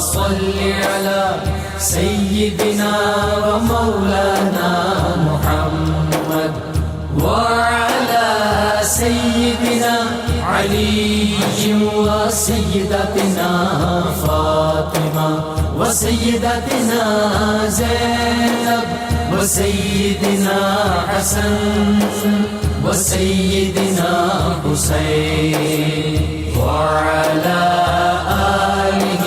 صل على سيدنا ومولانا محمد وعلى سيدنا علي وسيدتنا فاطمة وسيدتنا زينب وسيدنا حسن وسيدنا حسين وعلى آله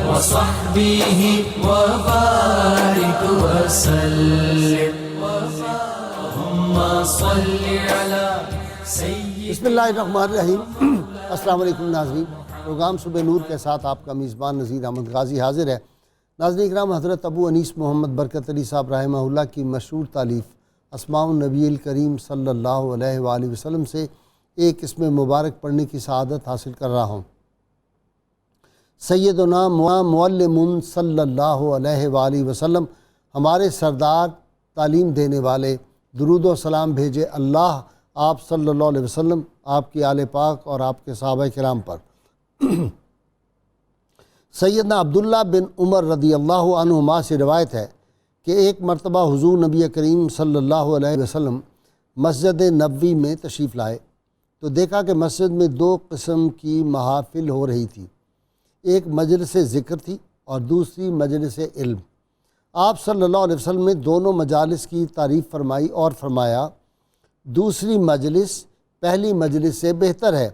وصحبه وبارك وسلم اللهم صل على سيدنا. بسم اللہ الرحمن الرحیم. السلام علیکم ناظرین. پروگرام صبح نور کے ساتھ آپ کا میزبان نذیر احمد غازی حاضر ہے. ناظرین اکرام، حضرت ابو انیس محمد برکت علی صاحب رحمہ اللہ کی مشہور تالیف اسماء النبی الکریم صلی اللہ علیہ وآلہ وسلم سے ایک اسم مبارک پڑھنے کی سعادت حاصل کر رہا ہوں. سیدنا معلم صلی اللہ علیہ وآلہ وسلم، ہمارے سردار تعلیم دینے والے، درود و سلام بھیجے اللہ آپ صلی اللہ علیہ وسلم، آپ کی آل پاک اور آپ کے صحابہ کرام پر. سیدنا عبداللہ بن عمر رضی اللہ عنہما سے روایت ہے کہ ایک مرتبہ حضور نبی کریم صلی اللہ علیہ وسلم مسجد نبوی میں تشریف لائے تو دیکھا کہ مسجد میں دو قسم کی محافل ہو رہی تھی. ایک مجلس ذکر تھی اور دوسری مجلس علم. آپ صلی اللہ علیہ وسلم نے دونوں مجالس کی تعریف فرمائی اور فرمایا دوسری مجلس پہلی مجلس سے بہتر ہے.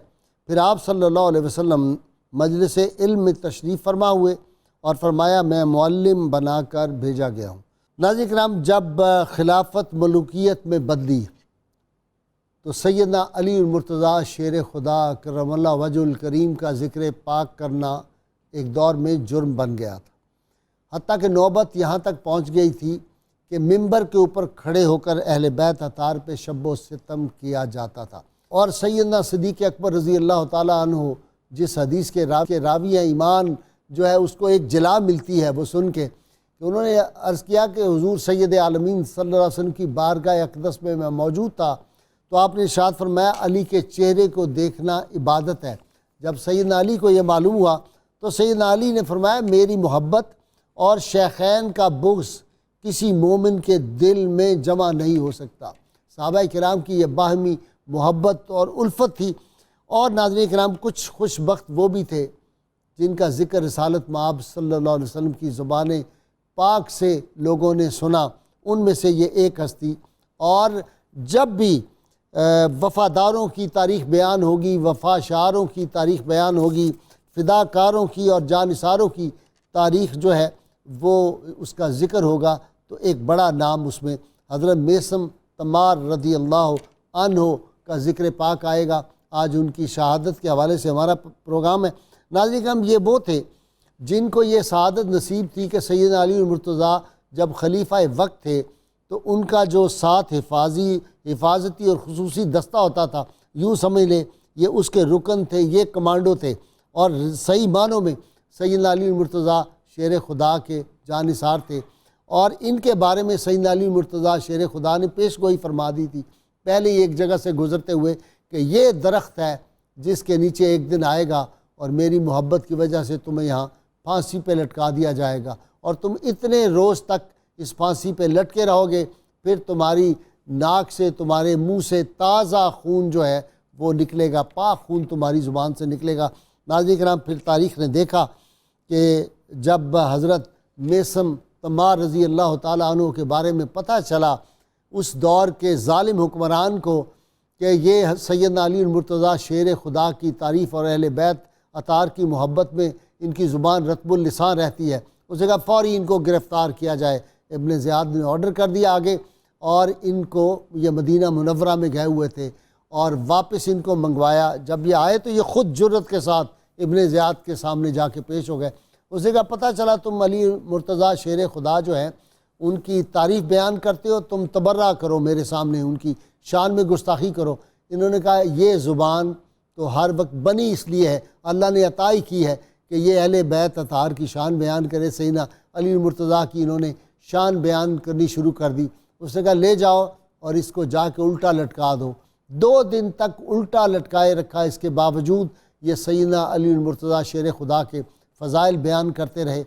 پھر آپ صلی اللہ علیہ وسلم مجلس علم میں تشریف فرما ہوئے اور فرمایا میں معلم بنا کر بھیجا گیا ہوں. ناظرین کرام، جب خلافت ملوکیت میں بدلی تو سیدنا علی المرتضیٰ شیر خدا کرم اللہ وجہ الکریم کا ذکر پاک کرنا ایک دور میں جرم بن گیا تھا. حتیٰ کہ نوبت یہاں تک پہنچ گئی تھی کہ ممبر کے اوپر کھڑے ہو کر اہل بیت اطہار پہ شب و ستم کیا جاتا تھا. اور سیدنا صدیق اکبر رضی اللہ تعالیٰ عنہ جس حدیث کے راوی ہیں، ایمان جو ہے اس کو ایک جلا ملتی ہے وہ سن کے کہ انہوں نے عرض کیا کہ حضور سید عالمین صلی اللہ علیہ وسلم کی بارگاہ اقدس میں موجود تھا تو آپ نے ارشاد فرمایا علی کے چہرے کو دیکھنا عبادت ہے. جب سیدنا علی کو یہ معلوم ہوا تو سیدنا علی نے فرمایا میری محبت اور شیخین کا بغض کسی مومن کے دل میں جمع نہیں ہو سکتا. صحابہ کرام کی یہ باہمی محبت اور الفت تھی. اور ناظرین کرام، کچھ خوش بخت وہ بھی تھے جن کا ذکر رسالت مآب صلی اللہ علیہ وسلم کی زبان پاک سے لوگوں نے سنا. ان میں سے یہ ایک ہستی. اور جب بھی وفاداروں کی تاریخ بیان ہوگی، وفا شعاروں کی تاریخ بیان ہوگی، فداکاروں کی اور جانثاروں کی تاریخ جو ہے وہ اس کا ذکر ہوگا تو ایک بڑا نام اس میں حضرت میثم تمار رضی اللہ عنہ کا ذکر پاک آئے گا. آج ان کی شہادت کے حوالے سے ہمارا پروگرام ہے. ناظرین کرام، یہ وہ تھے جن کو یہ سعادت نصیب تھی کہ سیدنا علی المرتضیٰ جب خلیفہ وقت تھے تو ان کا جو ساتھ حفاظتی اور خصوصی دستہ ہوتا تھا، یوں سمجھ لیں یہ اس کے رکن تھے، یہ کمانڈو تھے. اور صحیح معنوں میں سیدنا علی المرتضیٰ شیر خدا کے جانثار تھے. اور ان کے بارے میں سیدنا علی المرتضیٰ شیر خدا نے پیش گوئی فرما دی تھی پہلے ہی ایک جگہ سے گزرتے ہوئے کہ یہ درخت ہے جس کے نیچے ایک دن آئے گا اور میری محبت کی وجہ سے تمہیں یہاں پھانسی پہ لٹکا دیا جائے گا اور تم اتنے روز تک اس پھانسی پہ لٹکے رہو گے، پھر تمہاری ناک سے، تمہارے منہ سے تازہ خون جو ہے وہ نکلے گا، پاک خون تمہاری زبان سے نکلے گا. ناظرین کرام، پھر تاریخ نے دیکھا کہ جب حضرت میثم تمار رضی اللہ تعالیٰ عنہ کے بارے میں پتہ چلا اس دور کے ظالم حکمران کو کہ یہ سیدنا علی المرتضیٰ شیر خدا کی تعریف اور اہل بیت اطہار کی محبت میں ان کی زبان رطب اللسان رہتی ہے، اس جگہ فوری ان کو گرفتار کیا جائے. ابن زیاد نے آرڈر کر دیا آگے اور ان کو، یہ مدینہ منورہ میں گئے ہوئے تھے اور واپس ان کو منگوایا. جب یہ آئے تو یہ خود جرت کے ساتھ ابن زیاد کے سامنے جا کے پیش ہو گئے. اس جگہ پتہ چلا تم علی مرتضیٰ شیر خدا جو ہیں ان کی تعریف بیان کرتے ہو، تم تبرہ کرو میرے سامنے، ان کی شان میں گستاخی کرو. انہوں نے کہا یہ زبان تو ہر وقت بنی اس لیے ہے، اللہ نے عطائی کی ہے کہ یہ اہل بیت اطہار کی شان بیان کرے. سیدنا علی مرتضیٰ کی انہوں نے شان بیان کرنی شروع کر دی. اس نے کہا لے جاؤ اور اس کو جا کے الٹا لٹکا دو. 2 دن تک الٹا لٹکائے رکھا. اس کے باوجود یہ سیدنا علی المرتضیٰ شیر خدا کے فضائل بیان کرتے رہے۔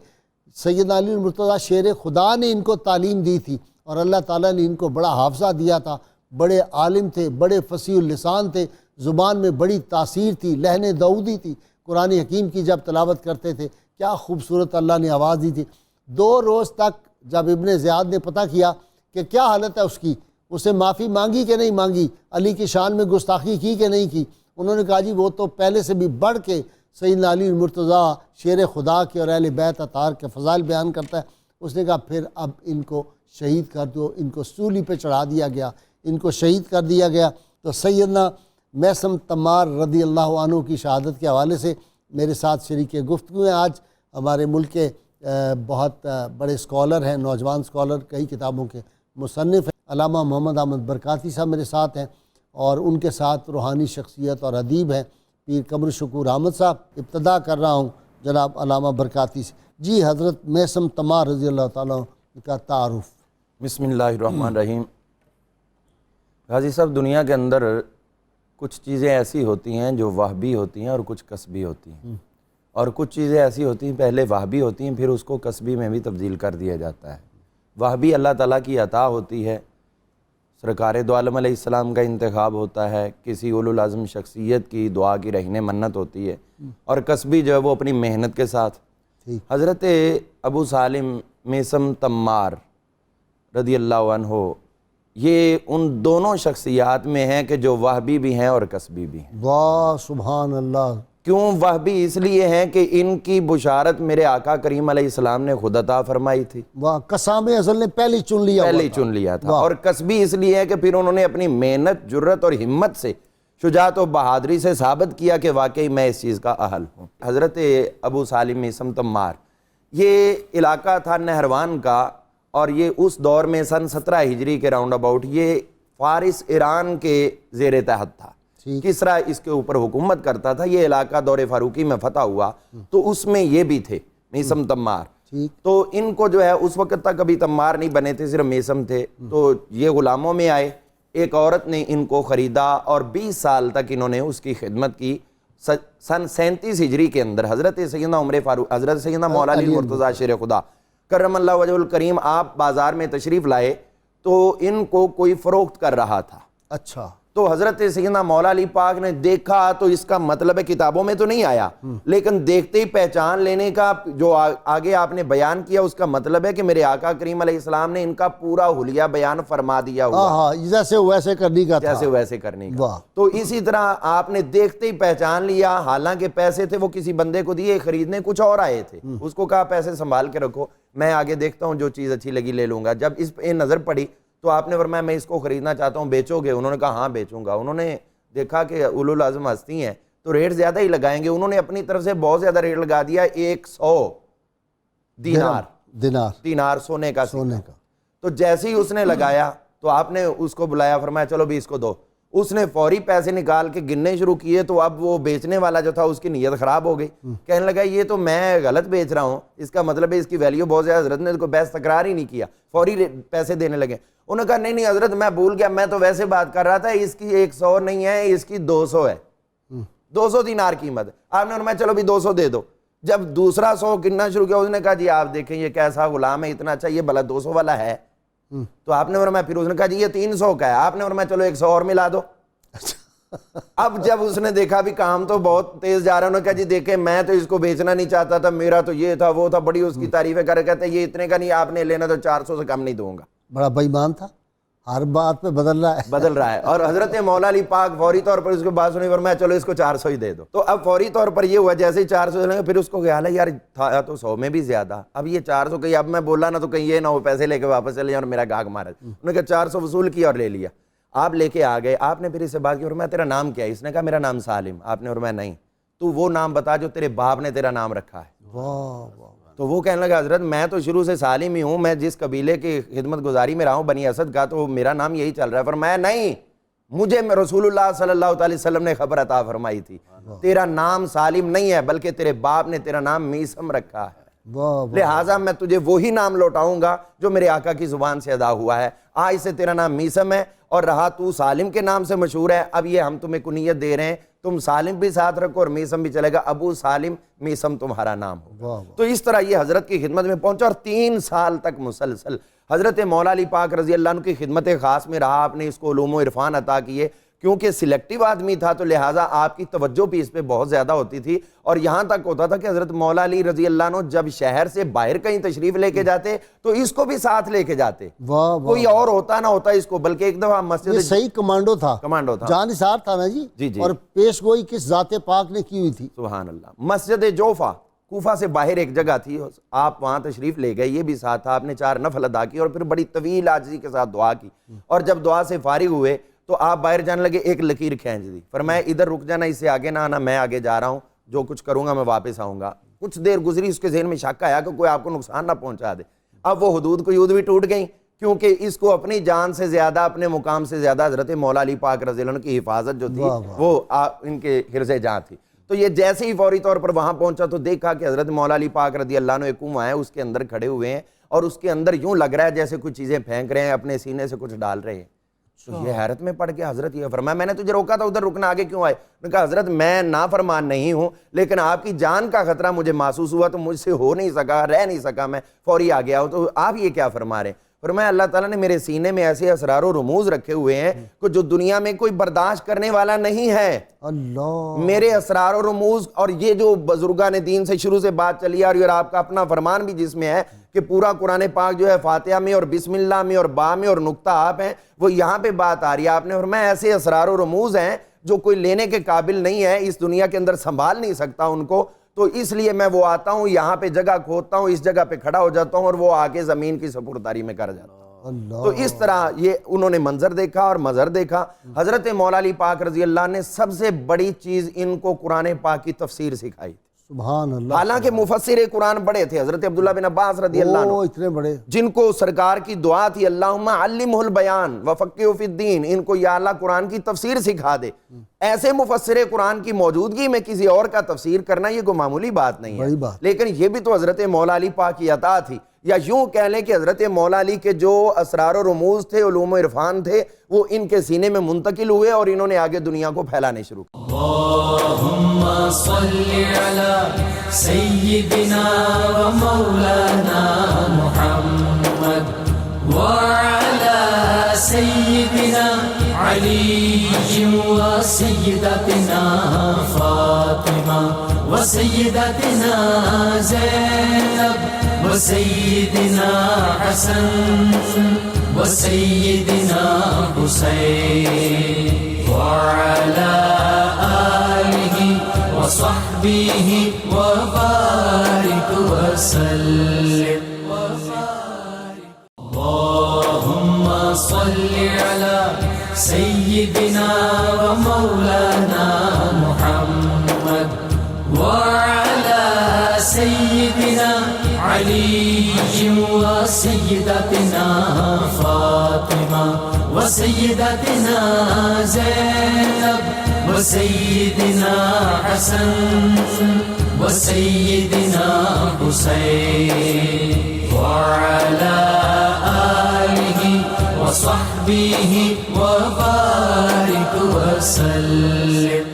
سیدنا علی المرتضیٰ شیر خدا نے ان کو تعلیم دی تھی، اور اللہ تعالیٰ نے ان کو بڑا حافظہ دیا تھا، بڑے عالم تھے، بڑے فصیح اللسان تھے، زبان میں بڑی تاثیر تھی، لہن داؤدی تھی، قرآن حکیم کی جب تلاوت کرتے تھے کیا خوبصورت اللہ نے آواز دی تھی۔ 2 روز تک جب ابن زیاد نے پتہ کیا کہ کیا حالت ہے اس کی، اسے معافی مانگی کہ نہیں مانگی، علی کی شان میں گستاخی کی کہ نہیں کی، انہوں نے کہا جی وہ تو پہلے سے بھی بڑھ کے سیدنا علی المرتضیٰ شیر خدا کے اور اہل بیت اطہار کے فضائل بیان کرتا ہے۔ اس نے کہا پھر اب ان کو شہید کر دو، ان کو سولی پہ چڑھا دیا گیا، ان کو شہید کر دیا گیا۔ تو سیدنا میثم تمار رضی اللہ عنہ کی شہادت کے حوالے سے میرے ساتھ شریک گفتگو ہیں آج ہمارے ملک کے بہت بڑے اسکالر ہیں، نوجوان اسکالر، کئی کتابوں کے مصنف ہیں، علامہ محمد احمد برکاتی صاحب میرے ساتھ ہیں، اور ان کے ساتھ روحانی شخصیت اور ادیب ہیں پیر قمر شکور احمد صاحب۔ ابتدا کر رہا ہوں جناب علامہ برکاتی سے۔ جی حضرت میثم تمار رضی اللہ تعالیٰ کا تعارف۔ بسم اللہ الرحمن الرحیم۔ غازی صاحب، دنیا کے اندر کچھ چیزیں ایسی ہوتی ہیں جو وہبی ہوتی ہیں اور کچھ کسبی ہوتی ہیں، اور کچھ چیزیں ایسی ہوتی ہیں پہلے وہبی ہوتی ہیں پھر اس کو کسبی میں بھی تبدیل کر دیا جاتا ہے۔ وہبی اللہ تعالیٰ کی عطا ہوتی ہے، سرکار دو عالم علیہ السلام کا انتخاب ہوتا ہے، کسی اولو العزم شخصیت کی دعا کی رہن منت ہوتی ہے، اور کسبی جو ہے وہ اپنی محنت کے ساتھ۔ حضرت ابو سالم میثم تمار رضی اللہ عنہ یہ ان دونوں شخصیات میں ہیں کہ جو وہبی بھی ہیں اور کسبی بھی ہیں۔ واہ سبحان اللہ۔ کیوں وہبی؟ اس لیے ہیں کہ ان کی بشارت میرے آقا کریم علیہ السلام نے خود عطا فرمائی تھی، واہ قسام ازل نے پہلے ہی چن لیا تھا۔ اور کسبی اس لیے ہے کہ پھر انہوں نے اپنی محنت، جرت اور ہمت سے، شجاعت و بہادری سے ثابت کیا کہ واقعی میں اس چیز کا اہل ہوں۔ حضرت ابو سالم میثم تمار یہ علاقہ تھا نہروان کا، اور یہ اس دور میں سن 17 ہجری کے راؤنڈ اباؤٹ یہ فارس ایران کے زیر تحت تھا۔ کسرا اس کے اوپر حکومت کرتا تھا۔ یہ علاقہ دور فاروقی میں فتح ہوا تو اس میں یہ بھی تھے میثم تمار۔ تو ان کو جو ہے اس وقت تک ابھی تمار نہیں بنے تھے، صرف میثم تھے۔ تو یہ غلاموں میں آئے، ایک عورت نے ان کو خریدا اور 20 سال تک انہوں نے اس کی خدمت کی۔ سن 37 ہجری کے اندر حضرت سیدنا عمر فاروق، حضرت سیدنا مولا علی المرتضیٰ شیر خدا کرم اللہ وجہ الکریم آپ بازار میں تشریف لائے تو ان کو کوئی فروخت کر رہا تھا۔ اچھا، تو حضرت سیدنا مولا علی پاک نے دیکھا تو اس کا مطلب ہے کتابوں میں تو نہیں آیا، لیکن دیکھتے ہی پہچان لینے کا جو آگے آپ نے بیان کیا اس کا مطلب ہے کہ میرے آقا کریم علیہ السلام نے ان کا پورا حلیہ بیان فرما دیا ہوا، جیسے ویسے کرنے کا، جیسے ویسے کرنے کا۔ تو اسی طرح آپ نے دیکھتے ہی پہچان لیا، حالانکہ پیسے تھے وہ کسی بندے کو دیے خریدنے، کچھ اور آئے تھے، اس کو کہا پیسے سنبھال کے رکھو، میں آگے دیکھتا ہوں جو چیز اچھی لگی لے لوں گا۔ جب اس پہ نظر پڑی تو آپ نے فرمایا میں اس کو خریدنا چاہتا ہوں، بیچو گے؟ انہوں نے کہا ہاں بیچوں گا۔ انہوں نے دیکھا کہ اولو العزم ہستی ہیں تو ریٹ زیادہ ہی لگائیں گے، انہوں نے اپنی طرف سے بہت زیادہ ریٹ لگا دیا، 100 دینار سونے کا۔ تو جیسے ہی اس نے لگایا تو آپ نے اس کو بلایا، فرمایا چلو بھی اس کو دو۔ اس نے فوری پیسے نکال کے گننے شروع کیے تو اب وہ بیچنے والا جو تھا اس کی نیت خراب ہو گئی، کہنے لگا یہ تو میں غلط بیچ رہا ہوں، اس کا مطلب ہے اس کی ویلیو بہت زیادہ۔ حضرت نے اس کو بحث تکرار ہی نہیں کیا، فوری پیسے دینے لگے۔ انہوں نے کہا نہیں نہیں حضرت میں بھول گیا، میں تو ویسے بات کر رہا تھا، اس کی 100 نہیں ہے، اس کی 200 ہے، 200 دینار قیمت ہے۔ آپ نے فرمایا چلو بھی 200 دے دو۔ جب دوسرا 100 گننا شروع کیا اس نے کہا جی آپ دیکھیں یہ کیسا غلام ہے، اتنا اچھا، یہ بھلا 200 والا ہے؟ تو آپ نے فرمایا، پھر اس نے کہا جی یہ 300 کا ہے۔ آپ نے فرمایا چلو 100 اور ملا دو۔ اب جب اس نے دیکھا بھی کام تو بہت تیز جا رہا ہے، انہوں نے کہا جی دیکھیں میں تو اس کو بیچنا نہیں چاہتا تھا، میرا تو یہ تھا وہ تھا، بڑی اس کی تعریفیں کر، کہتے ہیں یہ اتنے کا نہیں، آپ نے لینا تو 400 سے کم نہیں دوں گا۔ بڑا بے ایمان تھا، ہر بات پہ بدل رہا ہے۔ اور حضرت مولا علی پاک فوری طور پر اس کو بات سنی، فرمایا چلو اس کو 400 ہی دے دو۔ تو اب فوری طور پر یہ ہوا جیسے ہی 400 لیں گے، پھر اس کو خیال ہے یار تھا تو 100 میں بھی زیادہ، اب یہ 400 کہیں اب میں بولا نا تو کہیں یہ نہ ہو پیسے لے کے واپس چلے جائیں اور میرا گاہک مارا۔ انہوں نے کہا 400 وصول کیا اور لے لیا۔ آپ لے کے آ گئے، آپ نے پھر اس سے بات کی، فرمایا تیرا نام کیا ہے؟ اس نے کہا میرا نام سالم۔ آپ نے فرمایا نہیں، تو وہ نام بتا جو تیرے باپ نے تیرا نام رکھا ہے۔ تو وہ کہنے لگا حضرت میں تو شروع سے سالم ہی ہوں، میں جس قبیلے کی خدمت گزاری میں رہا ہوں بنی اسد کا، تو میرا نام یہی چل رہا ہے۔ فرمایا نہیں، مجھے رسول اللہ صلی اللہ علیہ وسلم نے خبر عطا فرمائی تھی، تیرا نام سالم نہیں ہے بلکہ تیرے باپ نے تیرا نام میثم رکھا ہے، لہٰذا میں تجھے وہی نام لوٹاؤں گا جو میرے آقا کی زبان سے ادا ہوا ہے۔ آج سے تیرا نام میثم ہے، اور رہا تو سالم کے نام سے مشہور ہے، اب یہ ہم تمہیں کنیت دے رہے ہیں تم سالم بھی ساتھ رکھو اور میسم بھی چلے گا، ابو سالم میسم تمہارا نام ہوگا۔ تو اس طرح یہ حضرت کی خدمت میں پہنچا اور 3 سال تک مسلسل حضرت مولا علی پاک رضی اللہ عنہ کی خدمت خاص میں رہا۔ آپ نے اس کو علوم و عرفان عطا کیے، کیونکہ سلیکٹیو آدمی تھا تو لہٰذا آپ کی توجہ بھی اس پہ بہت زیادہ ہوتی تھی، اور یہاں تک ہوتا تھا کہ حضرت مولا علی رضی اللہ عنہ جب شہر سے باہر کہیں تشریف لے کے جاتے تو اس کو بھی ساتھ لے کے جاتے، کوئی اور ہوتا نہ ہوتا اس کو، بلکہ ایک دفعہ مسجد، یہ صحیح کمانڈو تھا، جانثار تھا نا جی، اور پیش گوئی کس ذات پاک نے کی ہوئی تھی؟ سبحان اللہ۔ مسجد جوفا کوفہ سے باہر ایک جگہ تھی، آپ وہاں تشریف لے گئے، یہ بھی ساتھ تھا، آپ نے 4 نفل ادا کی اور پھر بڑی طویل عاجزی کے ساتھ دعا کی، اور جب دعا سے فارغ ہوئے تو آپ باہر جانے لگے، ایک لکیر کھینچ دی، فرمایا ادھر رک جانا، اس سے آگے نہ آنا، میں آگے جا رہا ہوں، جو کچھ کروں گا میں واپس آؤں گا۔ کچھ دیر گزری، اس کے ذہن میں شک آیا کہ کوئی آپ کو نقصان نہ پہنچا دے۔ اب وہ حدود قیود بھی ٹوٹ گئیں، کیونکہ اس کو اپنی جان سے زیادہ، اپنے مقام سے زیادہ حضرت مولا علی پاک رضی اللہ عنہ کی حفاظت جو تھی وہ ان کے حرز جان تھی۔ تو یہ جیسے ہی فوری طور پر وہاں پہنچا تو دیکھا کہ حضرت مولا علی پاک رضی اللہ عنہ ایک کنواں ہے، اس کے اندر کھڑے ہوئے ہیں، اور اس کے اندر یوں لگ رہا ہے جیسے کچھ چیزیں پھینک رہے ہیں، اپنے سینے سے کچھ ڈال رہے ہیں۔ تو یہ حیرت میں پڑ گیا، حضرت یہ فرمایا میں نے تجھے روکا تھا ادھر رکنا، آگے کیوں آئے؟ نے کہا حضرت میں نافرمان نہیں ہوں، لیکن آپ کی جان کا خطرہ مجھے محسوس ہوا تو مجھ سے ہو نہیں سکا، رہ نہیں سکا، میں فوری آ گیا ہوں۔ تو آپ یہ کیا فرما رہے ہیں؟ فرمایا اللہ تعالیٰ نے میرے سینے میں ایسے اسرار و رموز رکھے ہوئے ہیں کہ جو دنیا میں کوئی برداشت کرنے والا نہیں ہے۔ اللہ، میرے اسرار و رموز، اور یہ جو بزرگان دین سے شروع سے بات چلی آ رہی ہے اور آپ کا اپنا فرمان بھی جس میں ہے کہ پورا قرآن پاک جو ہے فاتحہ میں اور بسم اللہ میں اور با میں اور نقطہ آپ ہیں، وہ یہاں پہ بات آ رہی ہے۔ آپ نے فرمایا ایسے اسرار و رموز ہیں جو کوئی لینے کے قابل نہیں ہے، اس دنیا کے اندر سنبھال نہیں سکتا ان کو، تو اس لیے میں وہ آتا ہوں یہاں پہ جگہ کھودتا ہوں، اس جگہ پہ کھڑا ہو جاتا ہوں اور وہ آ کے زمین کی سپرداری میں کر جاتا ہوں۔ تو اس طرح یہ انہوں نے منظر دیکھا اور منظر دیکھا۔ حضرت مولا علی پاک رضی اللہ نے سب سے بڑی چیز ان کو قرآن پاک کی تفسیر سکھائی، سبحان اللہ۔ حالانکہ مفسر قرآن بڑے تھے، حضرت عبداللہ بن عباس رضی اللہ عنہ، اتنے بڑے، جن کو سرکار کی دعا تھی اللہم علمہ البیان وفقہہ فی الدین، ان کو یا اللہ قرآن کی تفسیر سکھا دے۔ ایسے مفسر قرآن کی موجودگی میں کسی اور کا تفسیر کرنا یہ کوئی معمولی بات نہیں ہے، لیکن یہ بھی تو حضرت مولا علی پاک کی عطا تھی، یا یوں کہہ لیں کہ حضرت مولا علی کے جو اسرار و رموز تھے، علوم و عرفان تھے، وہ ان کے سینے میں منتقل ہوئے اور انہوں نے آگے دنیا کو پھیلانے شروع کیا۔ اللهم صل على سيدنا ومولانا محمد وعلى سيدنا علي وسيدتنا فاطمة وسيدتنا زينب وسيدنا حسن وسيدنا حسين وعلى آله وصحبه وبارك وسلم اللهم صل على سيدنا ومولانا محمد وعلى سيدنا علي وسيدتنا فاطمة وسيدتنا زينب وسيدنا حسن وسيدنا حسين وعلى آله وصحبه وبارك وسلم۔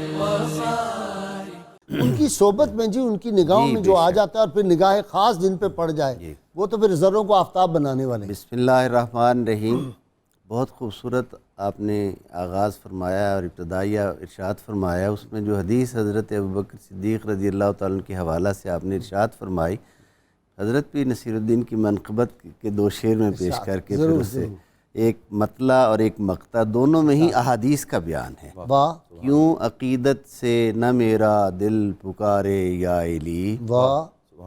ان کی صحبت میں جی، ان کی نگاہوں میں جو آ جاتا ہے اور پھر نگاہ خاص جن پہ پڑ جائے وہ تو پھر ذروں کو آفتاب بنانے والے ہیں۔ بسم اللہ الرحمن الرحیم۔ بہت خوبصورت آپ نے آغاز فرمایا اور ابتدائیہ ارشاد فرمایا، اس میں جو حدیث حضرت ابوبکر صدیق رضی اللہ تعالیٰ عنہ کے حوالہ سے آپ نے ارشاد فرمائی، حضرت پیر نصیر الدین کی منقبت کے 2 شعر میں پیش کر کے پھر اس سے ایک مطلع اور ایک مقطع دونوں میں ہی احادیث کا بیان ہے۔ واہ، کیوں عقیدت سے نہ میرا دل پکارے یا علی، واہ،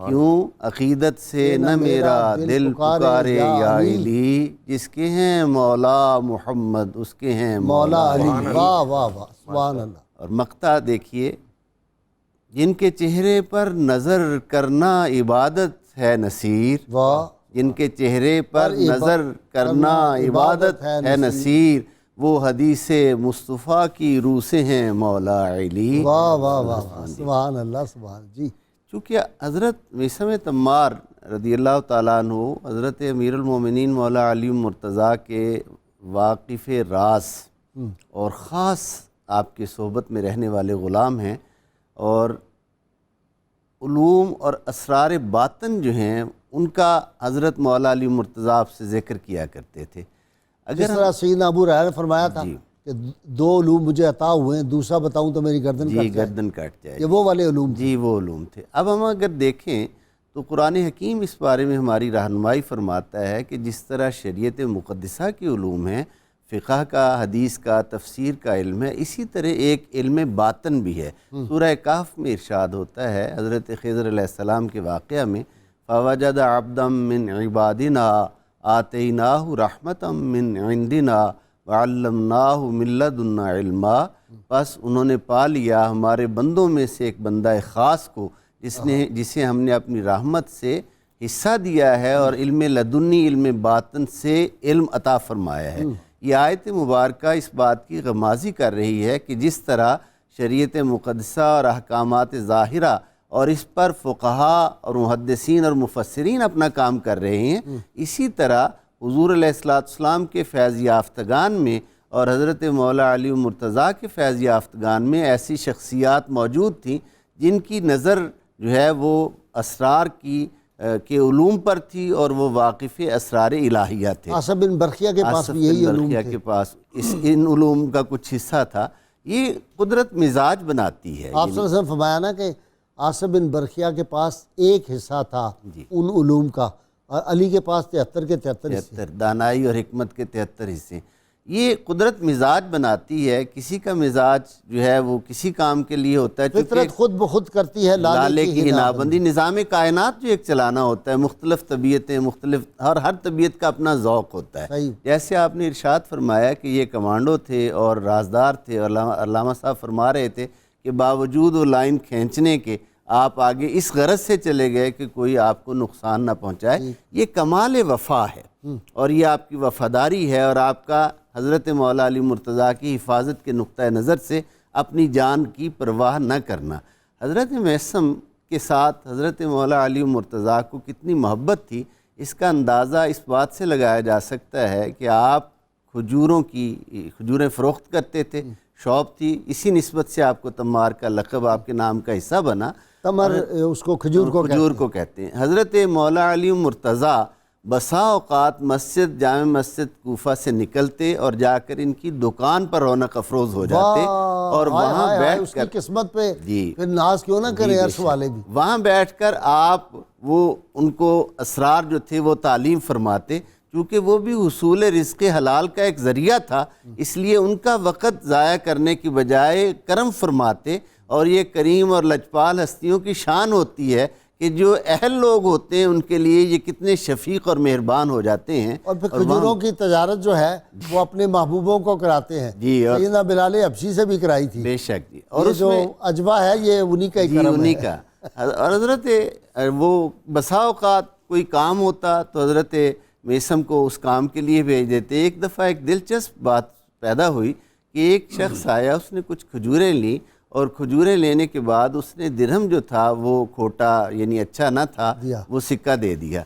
کیوں عقیدت سے نہ میرا دل پکارے یا علی، جس کے ہیں مولا محمد اس کے ہیں مولا علی، واہ واہ واہ، سبحان اللہ۔ اور مقطع دیکھیے، جن کے چہرے پر نظر کرنا عبادت ہے نصیر، واہ، جن کے چہرے پر نظر کرنا عبادت ہے نصیر، وہ حدیث مصطفیٰ کی روح سے ہیں مولا علی۔ واہ واہ واہ، سبحان اللہ، سبحان جی۔ چونکہ حضرت میثم تمار رضی اللہ تعالیٰ عنہ حضرت امیر المومنین مولا علی مرتضیٰ کے واقف راز اور خاص آپ کے صحبت میں رہنے والے غلام ہیں، اور علوم اور اسرار باطن جو ہیں ان کا حضرت مولا علی مرتضیٰ آپ سے ذکر کیا کرتے تھے۔ جس طرح سیدنا ابو ہریرہ نے فرمایا تھا جی کہ 2 علوم مجھے عطا ہوئے ہیں، دوسرا بتاؤں تو میری گردن کٹ جائے، گردن کٹ جائے، یہ وہ والے علوم تھے۔ جی وہ علوم تھے۔ اب ہم اگر دیکھیں تو قرآن حکیم اس بارے میں ہماری رہنمائی فرماتا ہے کہ جس طرح شریعت مقدسہ کے علوم ہیں، فقہ کا، حدیث کا، تفسیر کا علم ہے، اسی طرح ایک علم باطن بھی ہے۔ سورہ کہف میں ارشاد ہوتا ہے حضرت خضر علیہ السلام کے واقعہ میں، فَوَجَدَ عَبْدًا مِّنْ عِبَادِنَا آتَيْنَاهُ رَحْمَةً مِّنْ عِنْدِنَا وَعَلَّمْنَاهُ مِن لَّدُنَّا عِلْمًا، بس انہوں نے پا لیا ہمارے بندوں میں سے ایک بندہ خاص کو جسے ہم نے اپنی رحمت سے حصہ دیا ہے اور علم لدنی، علم باطن سے علم عطا فرمایا ہے۔ یہ آیت مبارکہ اس بات کی غمازی کر رہی ہے کہ جس طرح شریعت مقدسہ اور احکامات ظاہرہ اور اس پر فقہا اور محدثین اور مفسرین اپنا کام کر رہے ہیں، اسی طرح حضور علیہ السلام کے فیض یافتگان میں اور حضرت مولا علی مرتضیٰ کے فیض یافتگان میں ایسی شخصیات موجود تھیں جن کی نظر جو ہے وہ اسرار کے علوم پر تھی، اور وہ واقف اسرار الہیہ تھے۔ آصف بن برقیہ کے پاس بھی یہی علوم برقیہ تھے۔ کے پاس ان علوم کا کچھ حصہ تھا۔ یہ قدرت مزاج بناتی ہے۔ آپ صلی اللہ علیہ وسلم فرمایا نا کہ آصف بن برقیہ کے پاس ایک حصہ تھا ان علوم کا، اور علی کے پاس 73 کے 73 حصے۔ دانائی اور حکمت کے 73 حصے۔ یہ قدرت مزاج بناتی ہے۔ کسی کا مزاج جو ہے وہ کسی کام کے لیے ہوتا ہے، فطرت خود بخود کرتی ہے لالے کی ہنا بندی۔ نظام کائنات جو ایک چلانا ہوتا ہے، مختلف طبیعتیں، مختلف ہر طبیعت کا اپنا ذوق ہوتا ہے۔ صحیح۔ جیسے آپ نے ارشاد فرمایا کہ یہ کمانڈو تھے اور رازدار تھے، اور علامہ صاحب فرما رہے تھے کہ باوجود وہ لائن کھینچنے کے آپ آگے اس غرض سے چلے گئے کہ کوئی آپ کو نقصان نہ پہنچائے۔ یہ کمال وفا ہے، اور یہ آپ کی وفاداری ہے، اور آپ کا حضرت مولا علی مرتضیٰ کی حفاظت کے نقطہ نظر سے اپنی جان کی پرواہ نہ کرنا۔ حضرت میثم کے ساتھ حضرت مولا علی مرتضیٰ کو کتنی محبت تھی، اس کا اندازہ اس بات سے لگایا جا سکتا ہے کہ آپ کھجوریں فروخت کرتے تھے، شاپ تھی، اسی نسبت سے آپ کو تمار کا لقب آپ کے نام کا حصہ بنا۔ تمر اس کو کھجور کو کہتے ہیں۔ حضرت مولا علی مرتضیٰ بسا اوقات جامع مسجد کوفہ سے نکلتے اور جا کر ان کی دکان پر رونق افروز ہو جاتے، اور وہاں بیٹھ اس کی کر قسمت پہ پھر ناز کیوں نہ کرے عرش والے بھی، وہاں بیٹھ کر آپ ان کو اسرار جو تھے وہ تعلیم فرماتے، کیونکہ وہ بھی حصول رزق حلال کا ایک ذریعہ تھا، اس لیے ان کا وقت ضائع کرنے کی بجائے کرم فرماتے۔ اور یہ کریم اور لجپال ہستیوں کی شان ہوتی ہے کہ جو اہل لوگ ہوتے ہیں ان کے لیے یہ کتنے شفیق اور مہربان ہو جاتے ہیں۔ اور پھر کھجوروں کی تجارت جو ہے وہ اپنے محبوبوں کو کراتے ہیں۔ سیدنا بلال حبشی سے بھی کرائی تھی، بے شک جی، اور جو اجوا ہے یہ انہی کا ہی کرم ہے، انہی کا۔ اور حضرت وہ بسا اوقات کوئی کام ہوتا تو حضرت میثم کو اس کام کے لیے بھیج دیتے۔ ایک دفعہ ایک دلچسپ بات پیدا ہوئی کہ ایک شخص آیا، اس نے کچھ کھجوریں لیں، اور کھجوریں لینے کے بعد اس نے درہم جو تھا وہ کھوٹا یعنی اچھا نہ تھا، وہ سکہ دے دیا۔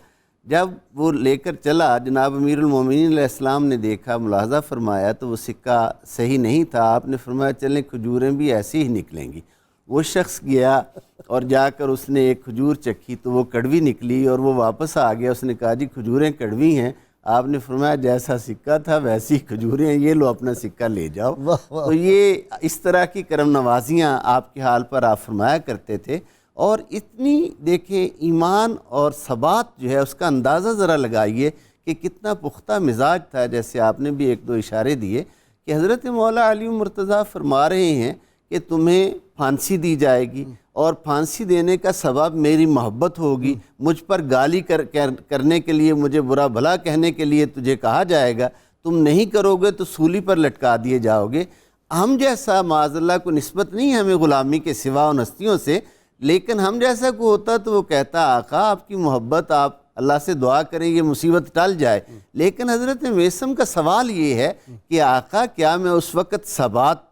جب وہ لے کر چلا، جناب امیر المومنین علیہ السلام نے دیکھا، ملاحظہ فرمایا تو وہ سکہ صحیح نہیں تھا۔ آپ نے فرمایا چلیں کھجوریں بھی ایسی ہی نکلیں گی۔ وہ شخص گیا اور جا کر اس نے ایک کھجور چکھی تو وہ کڑوی نکلی، اور وہ واپس آ گیا۔ اس نے کہا جی کھجوریں کڑوی ہیں۔ آپ نے فرمایا جیسا سکہ تھا ویسی کھجوریں ہیں، یہ لو اپنا سکہ لے جاؤ۔ تو یہ اس طرح کی کرم نوازیاں آپ کے حال پر آپ فرمایا کرتے تھے۔ اور اتنی دیکھیں ایمان اور ثبات جو ہے اس کا اندازہ ذرا لگائیے کہ کتنا پختہ مزاج تھا۔ جیسے آپ نے بھی ایک دو اشارے دیے کہ حضرت مولا علی مرتضیٰ فرما رہے ہیں کہ تمہیں پھانسی دی جائے گی، اور پھانسی دینے کا سبب میری محبت ہوگی، مجھ پر گالی کرنے کے لیے، مجھے برا بھلا کہنے کے لیے تجھے کہا جائے گا، تم نہیں کرو گے تو سولی پر لٹکا دیے جاؤ گے۔ ہم جیسا معاذ اللہ کو نسبت نہیں ہمیں غلامی کے سوا ان ہستیوں سے، لیکن ہم جیسا کو ہوتا تو وہ کہتا آقا آپ کی محبت، آپ اللہ سے دعا کریں یہ مصیبت ٹل جائے۔ لیکن حضرت میثم کا سوال یہ ہے کہ آقا کیا میں اس وقت ثبات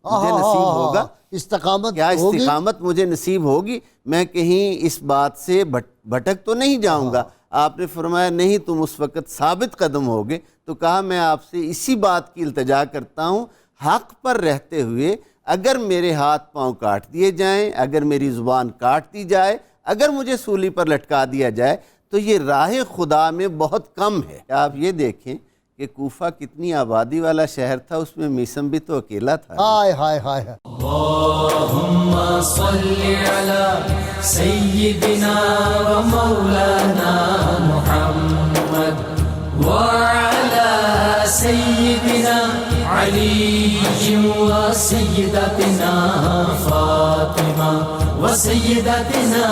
مجھے نصیب ہوگا، استقامت مجھے نصیب ہوگی، میں کہیں اس بات سے بھٹک تو نہیں جاؤں گا؟ آپ نے فرمایا نہیں، تم اس وقت ثابت قدم ہوگے۔ تو کہا میں آپ سے اسی بات کی التجا کرتا ہوں، حق پر رہتے ہوئے اگر میرے ہاتھ پاؤں کاٹ دیے جائیں، اگر میری زبان کاٹ دی جائے، اگر مجھے سولی پر لٹکا دیا جائے تو یہ راہ خدا میں بہت کم ہے۔ آپ یہ دیکھیں کہ کوفہ کتنی آبادی والا شہر تھا، اس میں میسم بھی تو اکیلا تھا۔ ہائے ہائے ہائے ہائے۔ اللهم صل على سيدنا ومولانا محمد وعلى سيدنا علي وسيدتنا فاطمة وسيدتنا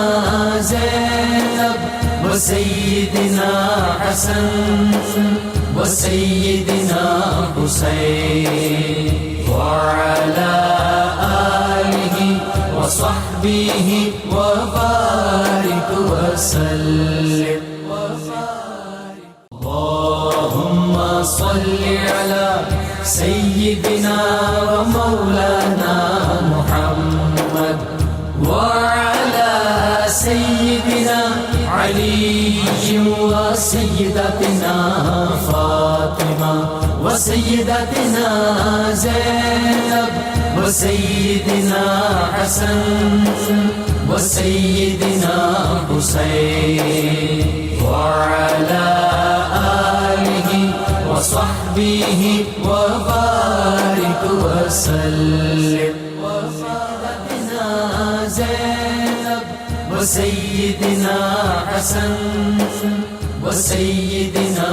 زينب وسيدنا حسن وسيدنا حسين وعلى آله وصحبه وبارك وسلم اللهم صل على سيدنا ومولانا محمد وعلى سيدنا علي وسيدتنا فاطمة وسيدتنا زينب وسيدنا حسن وسيدنا حسين وعلى آله وصحبه وبارك وسلم وسيدتنا زينب وسيدنا حسن وسيدنا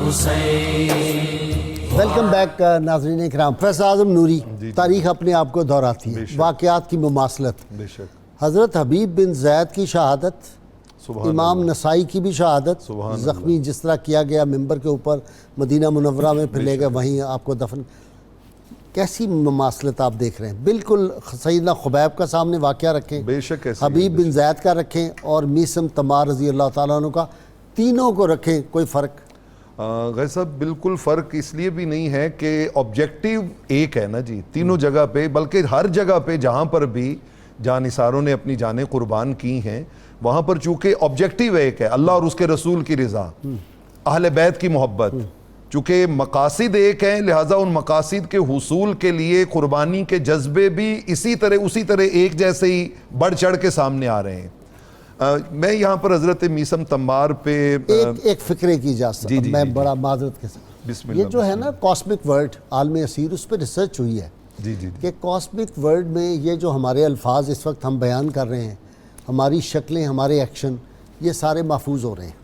حسين۔ ویلکم بیک ناظرین اکرام۔ پریس اعظم نوری، تاریخ اپنے آپ کو دہراتی ہے، واقعات کی مماثلت۔ حضرت حبیب بن زید کی شہادت، امام نسائی کی بھی شہادت، زخمی جس طرح کیا گیا ممبر کے اوپر مدینہ منورہ میں، پھر لے گئے وہیں آپ کو دفن۔ کیسی مماثلت آپ دیکھ رہے ہیں؟ بالکل سیدنا خبیب کا سامنے واقعہ رکھیں، حبیب بن زید کا رکھیں، اور میسم تمار رضی اللہ تعالیٰ عنہ کا، تینوں کو رکھیں، کوئی فرق؟ غیر صاحب بالکل فرق اس لیے بھی نہیں ہے کہ آبجیکٹیو ایک ہے نا جی تینوں جگہ پہ، بلکہ ہر جگہ پہ جہاں پر بھی جانثاروں نے اپنی جانیں قربان کی ہیں وہاں پر چونکہ آبجیکٹیو ایک ہے، اللہ اور اس کے رسول کی رضا، اہل بیت کی محبت، چونکہ مقاصد ایک ہیں، لہٰذا ان مقاصد کے حصول کے لیے قربانی کے جذبے بھی اسی طرح ایک جیسے ہی بڑھ چڑھ کے سامنے آ رہے ہیں۔ میں یہاں پر حضرت میسم تمار پہ ایک فکرے کی اجازت، میں بڑا معذرت کے ساتھ، یہ جو ہے نا کاسمک ورڈ عالم اسیر، اس پہ ریسرچ ہوئی ہے کہ کاسمک ورڈ میں یہ جو ہمارے الفاظ اس وقت ہم بیان کر رہے ہیں، ہماری شکلیں، ہمارے ایکشن، یہ سارے محفوظ ہو رہے ہیں۔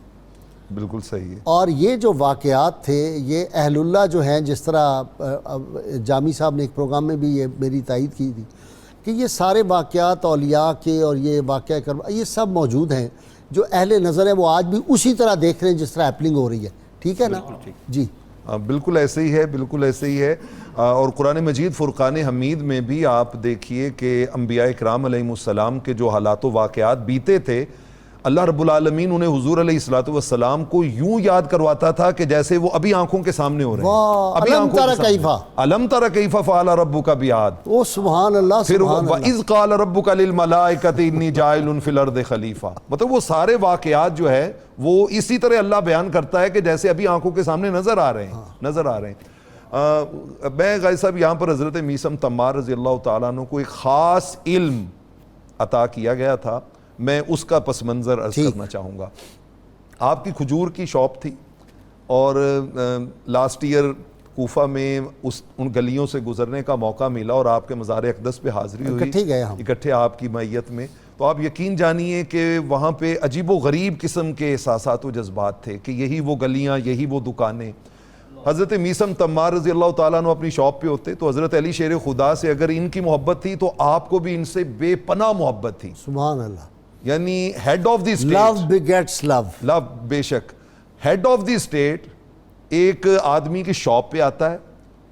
بالکل صحیح ہے۔ اور یہ جو واقعات تھے، یہ اہل اللہ جو ہیں، جس طرح جامی صاحب نے ایک پروگرام میں بھی یہ میری تائید کی تھی کہ یہ سارے واقعات اولیاء کے اور یہ واقعہ کربلا، یہ سب موجود ہیں، جو اہل نظر ہیں وہ آج بھی اسی طرح دیکھ رہے ہیں جس طرح ایپلنگ ہو رہی ہے۔ ٹھیک ہے نا جی؟ بالکل ایسے ہی ہے، بالکل ایسے ہی ہے۔ اور قرآن مجید فرقان حمید میں بھی آپ دیکھیے کہ انبیاء اکرام علیہ السلام کے جو حالات و واقعات بیتے تھے، اللہ رب العالمین انہیں حضور علیہ السلام کو یوں یاد کرواتا تھا کہ جیسے وہ ابھی آنکھوں کے سامنے ہو رہے ہیں۔ الم تر کیف، الم تر کیف فعل ربک بعاد، او سبحان اللہ، پھر سبحان اللہ، وَإِذْ قَالَ رَبُّكَ لِلْمَلَائِكَةِ إِنِّي جَاعِلٌ فِي الْأَرْضِ خَلِيفَہ، مطلب وہ سارے واقعات جو ہے وہ اسی طرح اللہ بیان کرتا ہے کہ جیسے ابھی آنکھوں کے سامنے نظر آ رہے ہیں۔ میں غازی صاحب یہاں پر حضرت میسم تمار رضی اللہ تعالیٰ عنہ کو ایک خاص علم عطا کیا گیا تھا، میں اس کا پس منظر عرض کرنا چاہوں گا۔ آپ کی کھجور کی شاپ تھی اور لاسٹ ایئر کوفہ میں ان گلیوں سے گزرنے کا موقع ملا اور آپ کے مزار اقدس پہ حاضری ہوئی، اکٹھے آپ کی معیت میں، تو آپ یقین جانیے کہ وہاں پہ عجیب و غریب قسم کے احساسات و جذبات تھے کہ یہی وہ گلیاں، یہی وہ دکانیں۔ حضرت میسم تمار رضی اللہ تعالیٰ عنہ اپنی شاپ پہ ہوتے تو حضرت علی شیر خدا سے اگر ان کی محبت تھی تو آپ کو بھی ان سے بے پناہ محبت تھی۔ سبحان اللہ، یعنی ہیڈ آف دی اسٹیٹ، لو بیگیٹس لو، لو بے شک، ہیڈ آف دی اسٹیٹ ایک آدمی کی شاپ پہ آتا ہے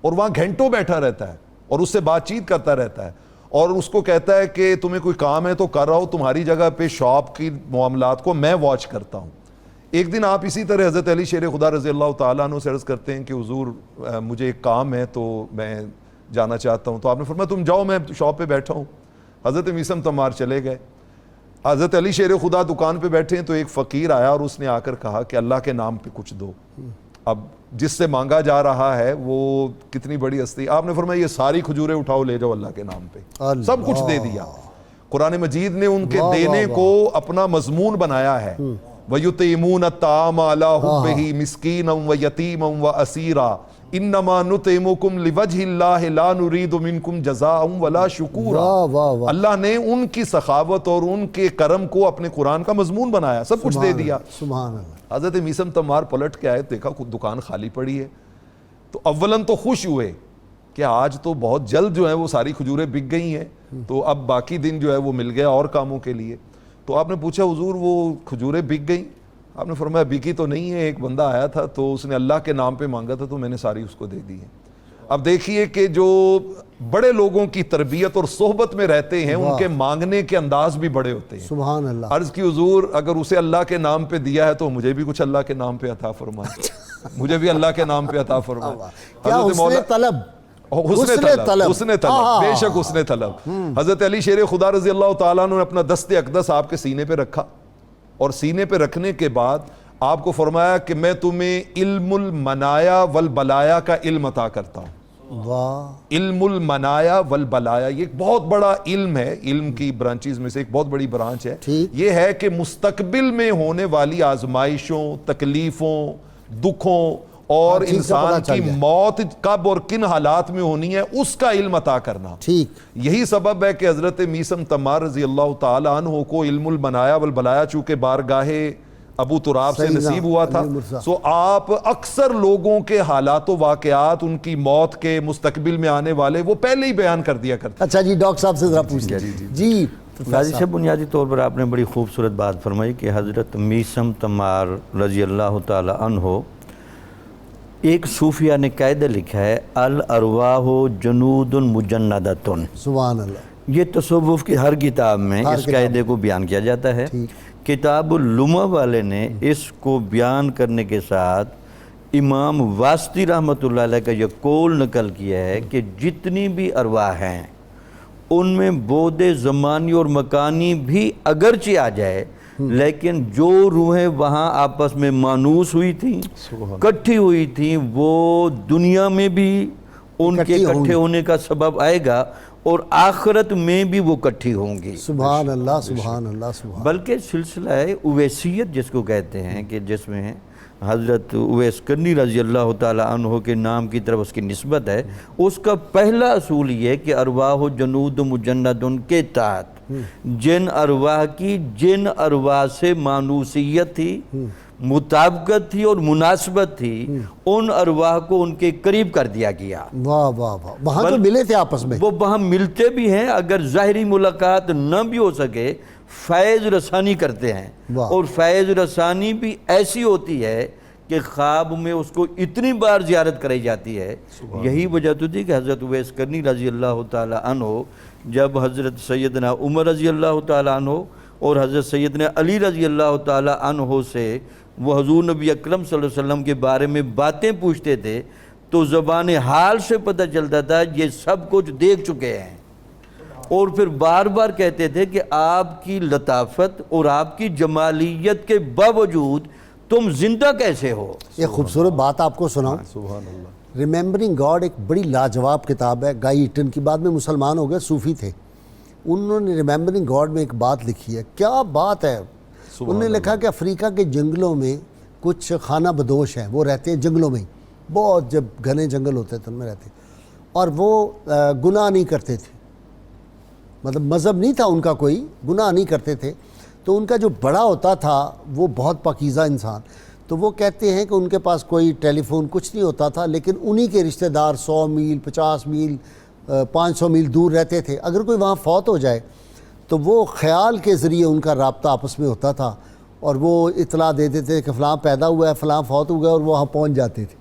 اور وہاں گھنٹوں بیٹھا رہتا ہے اور اس سے بات چیت کرتا رہتا ہے اور اس کو کہتا ہے کہ تمہیں کوئی کام ہے تو کر رہا ہو، تمہاری جگہ پہ شاپ کی معاملات کو میں واچ کرتا ہوں۔ ایک دن آپ اسی طرح حضرت علی شیر خدا رضی اللہ تعالیٰ عنہ سے عرض کرتے ہیں کہ حضور مجھے ایک کام ہے تو میں جانا چاہتا ہوں، تو آپ نے فرمایا تم جاؤ، میں شاپ پہ بیٹھا ہوں۔ حضرت میسم تمار چلے گئے، حضرت علی شیر خدا دکان پہ بیٹھے ہیں تو ایک فقیر آیا اور اس نے آ کر کہا کہ اللہ کے نام پہ کچھ دو۔ اب جس سے مانگا جا رہا ہے وہ کتنی بڑی ہستی. آپ نے فرمایا یہ ساری کھجوریں اٹھاؤ لے جاؤ اللہ کے نام پہ, سب کچھ دے دیا. قرآن مجید نے ان کے دینے کو اپنا مضمون بنایا ہے. وَيُطْعِمُونَ الطَّعَامَ عَلَىٰ حُبِّهِ مِسْكِينًا وَيَتِيمًا وَأَسِيرًا انما نطعمکم لوجہ اللہ لا نرید منکم جزاء ولا شکورا. اللہ نے ان کی سخاوت اور ان کے کرم کو اپنے قرآن کا مضمون بنایا, سب کچھ دے دیا. سبحان اللہ. حضرت میثم تمار پلٹ کے آئے, دیکھا دکان خالی پڑی ہے, تو اولاً تو خوش ہوئے کہ آج تو بہت جلد جو ہے وہ ساری کھجوریں بک گئی ہیں, تو اب باقی دن جو ہے وہ مل گیا اور کاموں کے لیے. تو آپ نے پوچھا حضور وہ کھجوریں بک گئیں؟ آپ نے فرمایا بکی تو نہیں ہے, ایک بندہ آیا تھا تو اس نے اللہ کے نام پہ مانگا تھا تو میں نے ساری اس کو دے دی ہے. اب دیکھیے کہ جو بڑے لوگوں کی تربیت اور صحبت میں رہتے ہیں ان کے مانگنے کے انداز بھی بڑے ہوتے ہیں. سبحان اللہ. عرض کی حضور اگر اسے اللہ کے نام پہ دیا ہے تو مجھے بھی کچھ اللہ کے نام پہ عطا فرمائے, مجھے بھی اللہ کے نام پہ عطا فرمائے. کیا حسن طلب, حسن طلب, بے شک حسن طلب. حضرت علی شیر خدا رضی اللہ تعالیٰ نے اپنا دست اقدس آپ کے سینے پہ رکھا, اور سینے پہ رکھنے کے بعد آپ کو فرمایا کہ میں تمہیں علم المنایا والبلایا کا علم عطا کرتا ہوں. علم المنایا والبلایا یہ ایک بہت بڑا علم ہے, علم کی برانچیز میں سے ایک بہت بڑی برانچ ہے. یہ ہے کہ مستقبل میں ہونے والی آزمائشوں, تکلیفوں, دکھوں اور انسان کی موت کب اور کن حالات میں ہونی ہے اس کا علم عطا کرنا. یہی سبب ہے کہ حضرت میثم تمار رضی اللہ تعالیٰ عنہ کو علم المنایا والبلایا چونکہ بارگاہ ابو تراب سے نصیب ہوا تھا, سو آپ اکثر لوگوں کے حالات و واقعات, ان کی موت کے, مستقبل میں آنے والے, وہ پہلے ہی بیان کر دیا کرتے. اچھا جی ڈاکٹر صاحب سے ذرا پوچھ لیں. جی غازی صاحب, بنیادی طور پر آپ نے بڑی خوبصورت بات فرمائی کہ حضرت میثم تمار رضی اللہ تعالی عنہ, ایک صوفیہ نے قاعدہ لکھا ہے الارواح جنود مجندۃ. سبحان اللہ. یہ تصوف کی ہر کتاب میں اس قاعدے کو بیان کیا جاتا ہے. کتاب اللمع والے نے اس کو بیان کرنے کے ساتھ امام واسطی رحمۃ اللہ علیہ کا یہ قول نقل کیا ہے کہ جتنی بھی ارواح ہیں ان میں بعد زمانی اور مکانی بھی اگرچہ آ جائے, لیکن جو روحیں وہاں آپس میں مانوس ہوئی تھیں, کٹھی ہوئی تھیں, وہ دنیا میں بھی ان کے کٹھے ہونے کا سبب آئے گا اور آخرت میں بھی وہ کٹھی ہوں گی. سبحان اللہ, سبحان اللہ, سبحان. بلکہ سلسلہ اویسیت جس کو کہتے ہیں کہ جس میں حضرت اویس کرنی رضی اللہ تعالیٰ عنہ کے نام کی طرف اس کی نسبت ہے, اس کا پہلا اصول یہ ہے کہ ارواح جنود مجند کے تحت جن ارواح کی جن ارواح سے مانوسیت تھی, مطابقت تھی اور مناسبت تھی, ان ارواح کو ان کے قریب کر دیا گیا. واہ واہ واہ. وہاں تو ملے تھے آپس میں, وہ وہاں ملتے بھی ہیں, اگر ظاہری ملاقات نہ بھی ہو سکے فیض رسانی کرتے ہیں. اور فیض رسانی بھی ایسی ہوتی ہے کہ خواب میں اس کو اتنی بار زیارت کرائی جاتی ہے. یہی وجہ تو تھی کہ حضرت اویس کرنی رضی اللہ تعالی عنہ جب حضرت سیدنا عمر رضی اللہ تعالی عنہ اور حضرت سیدنا علی رضی اللہ تعالی عنہ سے وہ حضور نبی اکرم صلی اللہ علیہ وسلم کے بارے میں باتیں پوچھتے تھے تو زبان حال سے پتہ چلتا تھا یہ سب کچھ دیکھ چکے ہیں, اور پھر بار بار کہتے تھے کہ آپ کی لطافت اور آپ کی جمالیت کے باوجود تم زندہ کیسے ہو. ایک خوبصورت بات آپ کو سناؤں. سبحان اللہ. ریممبرنگ گاڈ ایک بڑی لاجواب کتاب ہے, گائی ایٹن کی, بعد میں مسلمان ہو گئے, صوفی تھے. انہوں نے ریممبرنگ گاڈ میں ایک بات لکھی ہے, کیا بات ہے. انہوں نے لکھا کہ افریقہ کے جنگلوں میں کچھ خانہ بدوش ہیں, وہ رہتے ہیں جنگلوں میں ہی, بہت جب گھنے جنگل ہوتے تھے ان میں رہتے, اور وہ گناہ نہیں کرتے تھے, مطلب مذہب نہیں تھا ان کا, کوئی گناہ نہیں کرتے تھے. تو ان کا جو بڑا ہوتا تھا وہ بہت پاکیزہ انسان, تو وہ کہتے ہیں کہ ان کے پاس کوئی ٹیلی فون کچھ نہیں ہوتا تھا, لیکن انہی کے رشتہ دار 100 میل 50 میل 500 میل دور رہتے تھے. اگر کوئی وہاں فوت ہو جائے تو وہ خیال کے ذریعے ان کا رابطہ آپس میں ہوتا تھا, اور وہ اطلاع دے دیتے تھے کہ فلاں پیدا ہوا ہے, فلاں فوت ہو گیا, اور وہاں پہنچ جاتے تھے.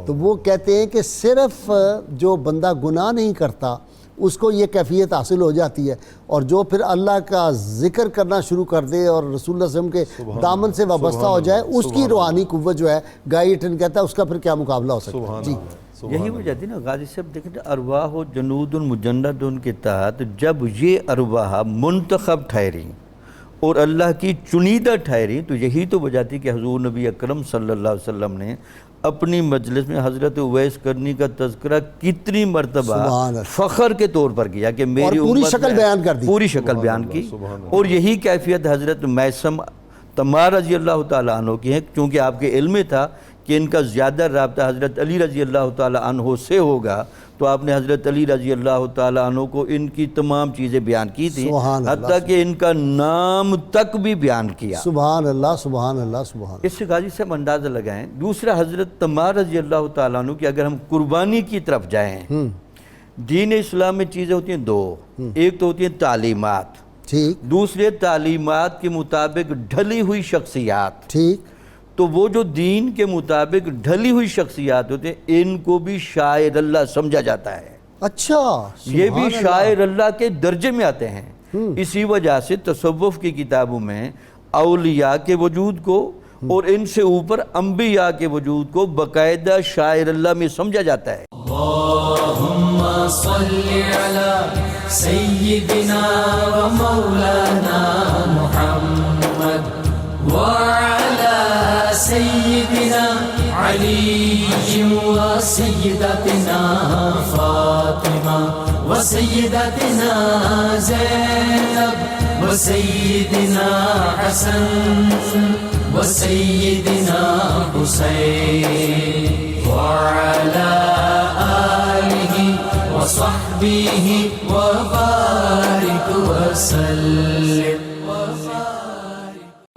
تو وہ کہتے ہیں کہ صرف جو بندہ گناہ نہیں کرتا اس کو یہ کیفیت حاصل ہو جاتی ہے, اور جو پھر اللہ کا ذکر کرنا شروع کر دے اور رسول اللہ صلی اللہ علیہ وسلم کے دامن سے وابستہ ہو جائے, اس کی روحانی قوت جو ہے, گائی ایٹن کہتا ہے, اس کا پھر کیا مقابلہ ہو سکتا ہے. جی یہی وجہ تھی نا غازی صاحب. دیکھیں ارواح جنود مجند کے تحت جب یہ ارواح منتخب ٹھہری اور اللہ کی چنیدہ ٹھہری, تو یہی تو وجہ تھی کہ حضور نبی اکرم صلی اللہ علیہ وسلم نے اپنی مجلس میں حضرت اویس کرنی کا تذکرہ کتنی مرتبہ سبحان اللہ، فخر کے طور پر کیا کہ میری اور پوری امت شکل میں بیان کر دی، پوری شکل بیان کی. اور یہی کیفیت حضرت میثم تمار رضی اللہ تعالیٰ عنہ کی ہے، چونکہ آپ کے علم میں تھا کہ ان کا زیادہ رابطہ حضرت علی رضی اللہ تعالیٰ عنہ سے ہوگا، تو آپ نے حضرت علی رضی اللہ تعالیٰ عنہ کو ان کی تمام چیزیں بیان کی تھیں، سبحان اللہ، حتیٰ کہ ان کا نام تک بھی بیان کیا. سبحان اللہ سبحان اللہ سبحان اللہ. اس سے غازی صاحب اندازہ لگائیں. دوسرا حضرت تمار رضی اللہ تعالیٰ عنہ کی اگر ہم قربانی کی طرف جائیں، دین اسلام میں چیزیں ہوتی ہیں دو، ایک تو ہوتی ہیں تعلیمات، ٹھیک دوسرے تعلیمات کے مطابق ڈھلی ہوئی شخصیات. ٹھیک، تو وہ جو دین کے مطابق ڈھلی ہوئی شخصیات ہوتے ہیں ان کو بھی شاعر اللہ سمجھا جاتا ہے، اچھا، یہ بھی شاعر اللہ کے درجے میں آتے ہیں. اسی وجہ سے تصوف کی کتابوں میں اولیاء کے وجود کو اور ان سے اوپر انبیاء کے وجود کو باقاعدہ شاعر اللہ میں سمجھا جاتا ہے. اللهم صل على سيدنا ومولانا محمد وعلى سيدنا علي وسيدتنا فاطمة وسيدتنا زينب وسيدنا حسن وسيدنا حسين وعلى آله وصحبه وبارك وسلم.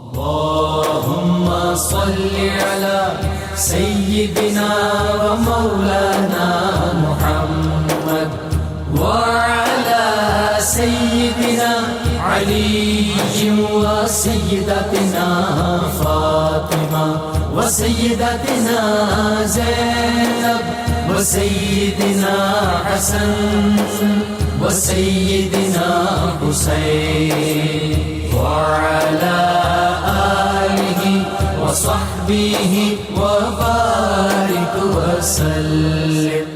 اللهم صل على سيدنا ومولانا محمد وعلى سيدنا علي وسيدتنا فاطمة وسيدتنا زينب وسيدنا حسن وسيدنا حسين وعلى آله وصحبه وبارك وسلم.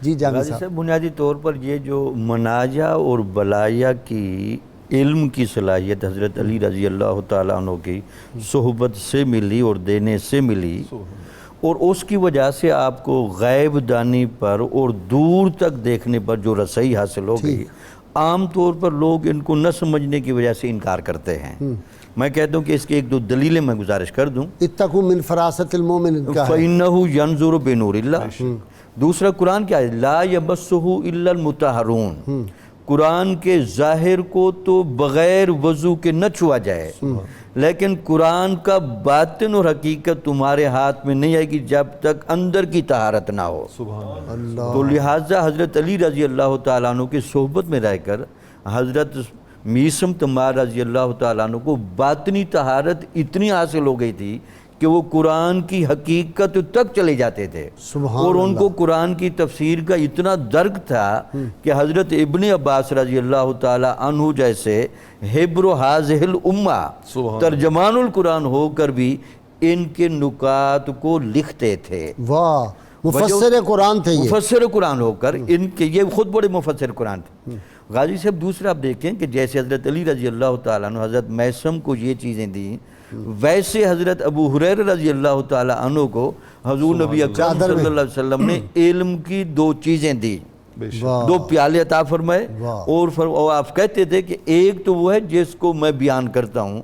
جی جاوید غازی صاحب، صاحب بنیادی طور پر یہ جو مناجہ اور بلایا کی علم کی صلاحیت حضرت علی رضی اللہ تعالیٰ عنہ کی صحبت سے ملی اور دینے سے ملی، اور اس کی وجہ سے آپ کو غیب دانی پر اور دور تک دیکھنے پر جو رسائی حاصل ہو گئی. عام طور پر لوگ ان کو نہ سمجھنے کی وجہ سے انکار کرتے ہیں. میں کہتا ہوں کہ اس کی ایک دو دلیلیں میں گزارش کر دوں. اتقوا من فراست المومن کا ہے، فَإِنَّهُ يَنْظُرُ بِنُورِ اللَّهِ. دوسرا قرآن کیا ہے؟ لا يَمَسُّهُ إِلَّا الْمُطَهَّرُونَ. قرآن کے ظاہر کو تو بغیر وضو کے نہ چھوا جائے، لیکن قرآن کا باطن اور حقیقت تمہارے ہاتھ میں نہیں آئے گی جب تک اندر کی طہارت نہ ہو. اللہ، تو لہٰذا حضرت علی رضی اللہ تعالیٰ عنہ کی صحبت میں رہ کر حضرت میثم تمار رضی اللہ تعالیٰ عنہ کو باطنی طہارت اتنی حاصل ہو گئی تھی کہ وہ قرآن کی حقیقت تک چلے جاتے تھے، سبحان اور ان کو قرآن کی تفسیر کا اتنا درک تھا کہ حضرت ابن عباس رضی اللہ تعالیٰ عنہ جیسے حبر حاضح الامہ ترجمان القرآن ہو کر بھی ان کے نکات کو لکھتے تھے. واہ، مفسر قرآن تھے یہ. مفسر قرآن ہو کر ان کے یہ خود بڑے مفسر قرآن تھے. غازی صاحب دوسرا آپ دیکھیں کہ جیسے حضرت علی رضی اللہ تعالیٰ عنہ حضرت میثم کو یہ چیزیں دیں، ویسے حضرت ابو ہریرہ رضی اللہ تعالیٰ عنہ کو حضور نبی اکرم صلی اللہ علیہ وسلم نے علم کی دو چیزیں دی، دو پیالے عطا فرمائے، اور آپ کہتے تھے کہ ایک تو وہ ہے جس کو میں بیان کرتا ہوں،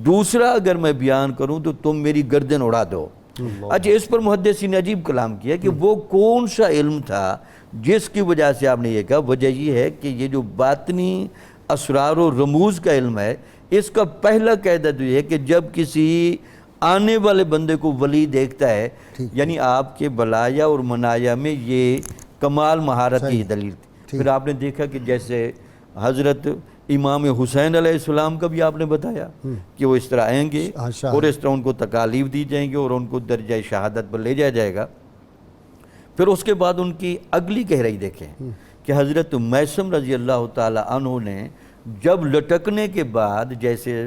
دوسرا اگر میں بیان کروں تو تم میری گردن اڑا دو. اچھا، اس پر محدثین نے عجیب کلام کیا کہ وہ کون سا علم تھا جس کی وجہ سے آپ نے یہ کہا؟ وجہ یہ ہے کہ یہ جو باطنی اسرار و رموز کا علم ہے، اس کا پہلا قاعدہ تو یہ ہے کہ جب کسی آنے والے بندے کو ولی دیکھتا ہے، یعنی آپ کے بلایا اور منایا میں یہ کمال مہارت کی دلیل تھی. پھر آپ نے دیکھا کہ جیسے حضرت امام حسین علیہ السلام کا بھی آپ نے بتایا کہ وہ اس طرح آئیں گے اور اس طرح ان کو تکالیف دی جائیں گے اور ان کو درجہ شہادت پر لے جایا جائے گا. پھر اس کے بعد ان کی اگلی گہرائی دیکھیں کہ حضرت میثم رضی اللہ تعالی عنہ نے جب لٹکنے کے بعد، جیسے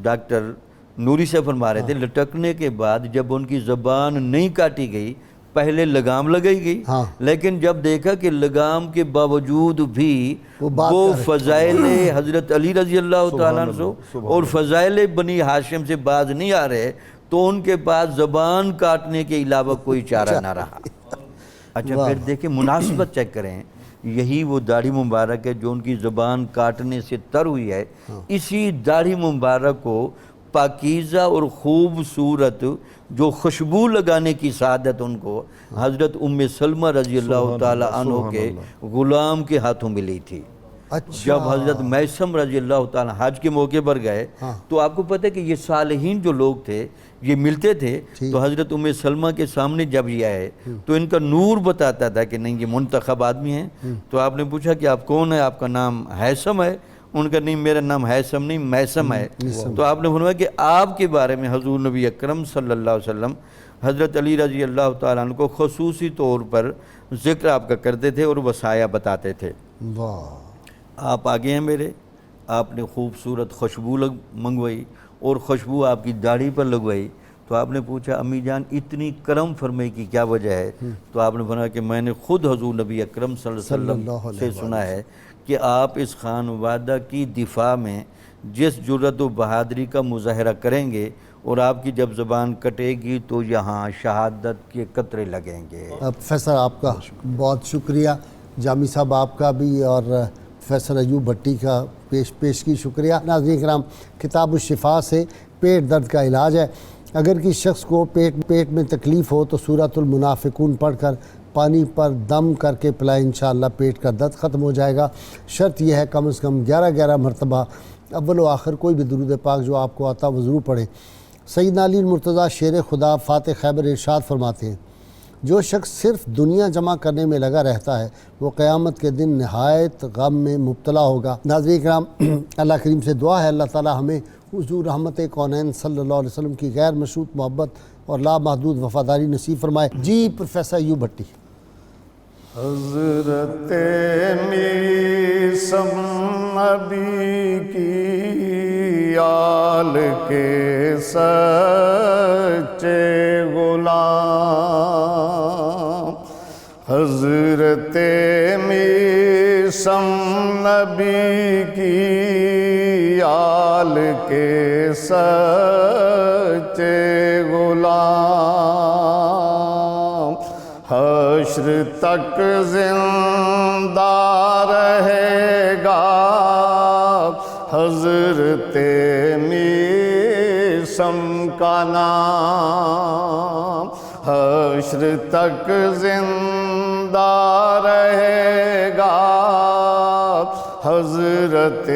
ڈاکٹر نوری سے فرما رہے تھے، لٹکنے کے بعد جب ان کی زبان نہیں کاٹی گئی، پہلے لگام لگائی گئی، لیکن جب دیکھا کہ لگام کے باوجود بھی وہ فضائل حضرت علی رضی اللہ تعالیٰ عنہ اور فضائل بنی ہاشم سے باز نہیں آ رہے، تو ان کے پاس زبان کاٹنے کے علاوہ کوئی چارہ نہ رہا۔ اچھا پھر دیکھیں مناسبت چیک کریں، یہی وہ داڑھی مبارک ہے جو ان کی زبان کاٹنے سے تر ہوئی ہے، اسی داڑھی مبارک کو پاکیزہ اور خوبصورت جو خوشبو لگانے کی سعادت ان کو حضرت ام سلمہ رضی اللہ تعالی عنہ کے غلام کے ہاتھوں ملی تھی۔ جب حضرت میثم رضی اللہ تعالیٰ حج کے موقع پر گئے تو آپ کو پتہ ہے کہ یہ صالحین جو لوگ تھے یہ ملتے تھے، تو حضرت ام سلمہ کے سامنے جب یہ آئے تو ان کا نور بتاتا تھا کہ نہیں یہ منتخب آدمی ہیں۔ تو آپ نے پوچھا کہ آپ کون ہیں، آپ کا نام ہیثم ہے؟ ان کا نہیں، میرا نام ہیثم نہیں میثم ہے۔ تو آپ نے فرمایا کہ آپ کے بارے میں حضور نبی اکرم صلی اللہ علیہ وسلم حضرت علی رضی اللہ تعالیٰ عنہ کو خصوصی طور پر ذکر آپ کا کرتے تھے اور وصایا بتاتے تھے۔ آپ آگے ہیں میرے، آپ نے خوبصورت خوشبو منگوائی اور خوشبو آپ کی داڑھی پر لگوائی، تو آپ نے پوچھا امی جان اتنی کرم فرمائی کی کیا وجہ ہے؟ تو آپ نے فرمایا کہ میں نے خود حضور نبی اکرم صلی اللہ علیہ وسلم سے سنا ہے کہ آپ اس خانوادہ کی دفاع میں جس جرأت و بہادری کا مظاہرہ کریں گے اور آپ کی جب زبان کٹے گی تو یہاں شہادت کے قطرے لگیں گے۔ پروفیسر آپ کا بہت شکریہ، جامی صاحب آپ کا بھی، اور پروفیسر ایوب بھٹی کا پیش کی شکریہ۔ ناظرین کرام، کتاب الشفا سے پیٹ درد کا علاج ہے۔ اگر کسی شخص کو پیٹ میں تکلیف ہو تو سورۃ المنافقون پڑھ کر پانی پر دم کر کے پلائیں، انشاءاللہ پیٹ کا درد ختم ہو جائے گا۔ شرط یہ ہے کم از کم 11 مرتبہ اول و آخر کوئی بھی درود پاک جو آپ کو آتا وہ ضرور پڑھیں۔ سیدنا علی المرتضیٰ شیر خدا فاتح خیبر ارشاد فرماتے ہیں، جو شخص صرف دنیا جمع کرنے میں لگا رہتا ہے وہ قیامت کے دن نہایت غم میں مبتلا ہوگا۔ ناظرین کرام، اللہ کریم سے دعا ہے اللہ تعالی ہمیں حضور رحمت کونین صلی اللہ علیہ وسلم کی غیر مشروط محبت اور لامحدود وفاداری نصیب فرمائے۔ جی پروفیسر ایوب بھٹی۔ حضرت میثم نبی کی آل کے سچے غلام، حضرت میثم نبی کی آل کے سچے غلام، حشر تک زندہ رہے گا حضرت میثم کا نام، حشر تک زندہ رہے گا حضرت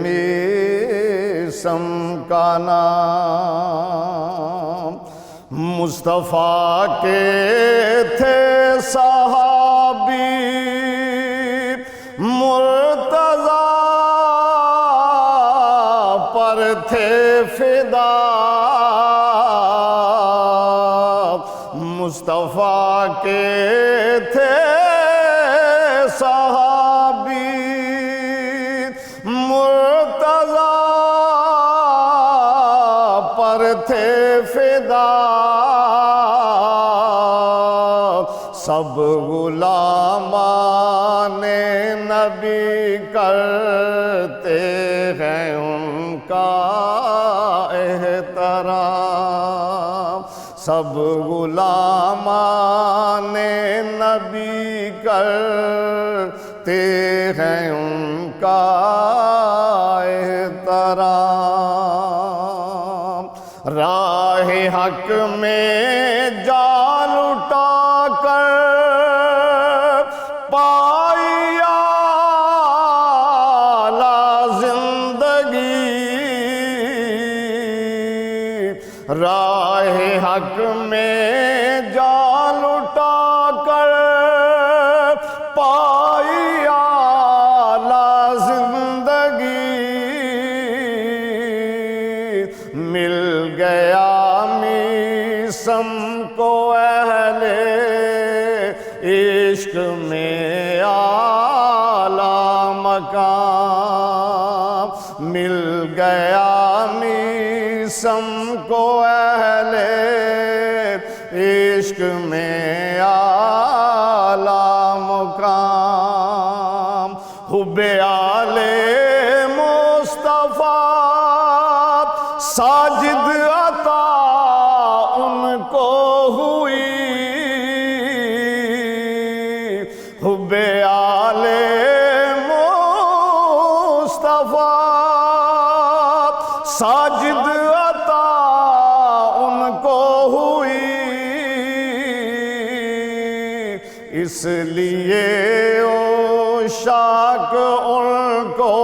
میثم کا نام۔ مصطفیٰ کے تھے صحابی، مرتضیٰ پر تھے فدا، مصطفیٰ کے تھے صحابی، مرتضیٰ پر تھے فدا، سب غلامان نبی کرتے ہیں ان کا احترام، سب غلامان نبی کرتے ہیں ان کا احترام۔ راہ حق میں جان لٹا کر پائی اعلیٰ زندگی، راہ حق میں جان لٹا کر پائی اعلیٰ زندگی، مل گیا میثم کو اہل عشق میں اعلیٰ مقام، مل گیا میثم کو اہل عشق میں اعلیٰ مقام، حب آل مصطفیٰ ساجد عطا آل مصطفیٰ ساجد عطا ان کو ہوئی، اس لیے عشاق ان کو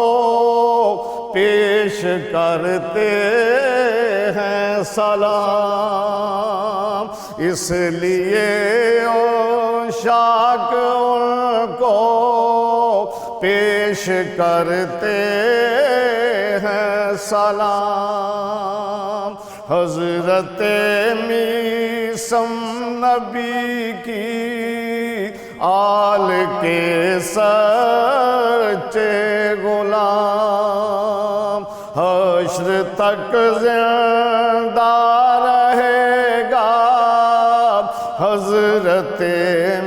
پیش کرتے ہیں سلام، اس لیے عشاق ان کو پیش کرتے ہیں سلام۔ حضرت میثم نبی کی آل کے سچے غلام، حشر تک زندہ رہے گا حضرت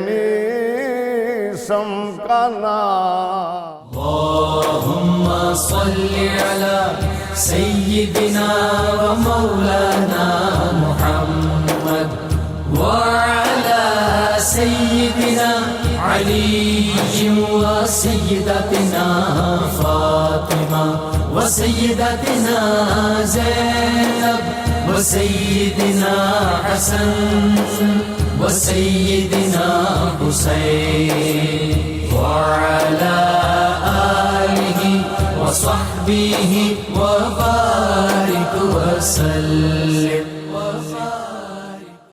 میثم کا نام۔ اللهم صل على سيدنا ومولانا محمد وعلى سيدنا علي وسيدتنا فاطمة وسيدتنا زينب وسيدنا حسن وسيدنا حسين وعلى آله وصحبه وبارك وسلم۔